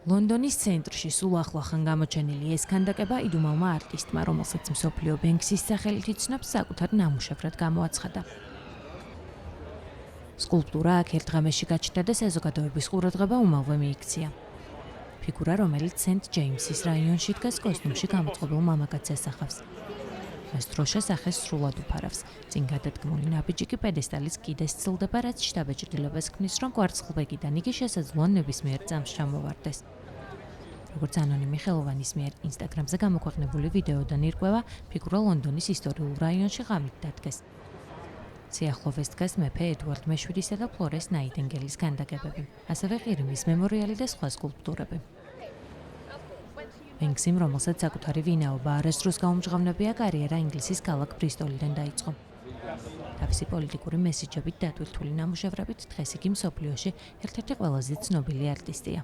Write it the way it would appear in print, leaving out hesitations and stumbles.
ლონდონის ცენტრში სულ ახლახან გამოჩენილი ეს ქანდაკება იდუმალმა არტისტმა, რომელსაც მსოფლიო ბენქსის სახელით იცნობს, საკუთარ ნამუშევრად გამოაცხადა. სკულპტურა აქ ერთ ღამეში გაჩნდა და საზოგადოების ყურადღება უმალვე მიიქცია. ფიგურა, რომელიც სენტ ჯეიმსის რაიონში დგას, კოსტუმში გამოწყობილ მამაკაცს ასახავს. მას დროშა სახეს სრულად უფარავს. წინ გადადგმული ნაბიჯი კი პედესტალის კიდეს ცილდება, რაც შთაბეჭდილებას ქმნის, რომ კვარცხლბეკიდან იგი შესაძლოა ნებისმიერ წამს ჩამოვარდეს. როგორც ანონიმი ხელოვანის მიერ ინსტაგრამზე გამოქვეყნებული ვიდეოდან ირკვევა, ფიგურა ლონდონის ისტორიულ რაიონში ღამით დადგეს. სიახლოვეს დგას მეფე ედვარდ მე-7-ისა და ფლორენს ნაიტინგელის ქანდაკებები, ასევე ყირიმის მემორიალი და სხვა სკულპტურები. ბენქსიმ, რომელსაც საკუთარი ვინაობა არასდროს გაუმჟღავნებია, კარიერა ინგლისის ქალაქ ბრისტოლიდან დაიწყო. თავისი პოლიტიკური მესიჯებით დატვირთული ნამუშევრებით დღეს იგი მსოფლიოში ერთ-ერთი ყველაზე ცნობილი არტისტია.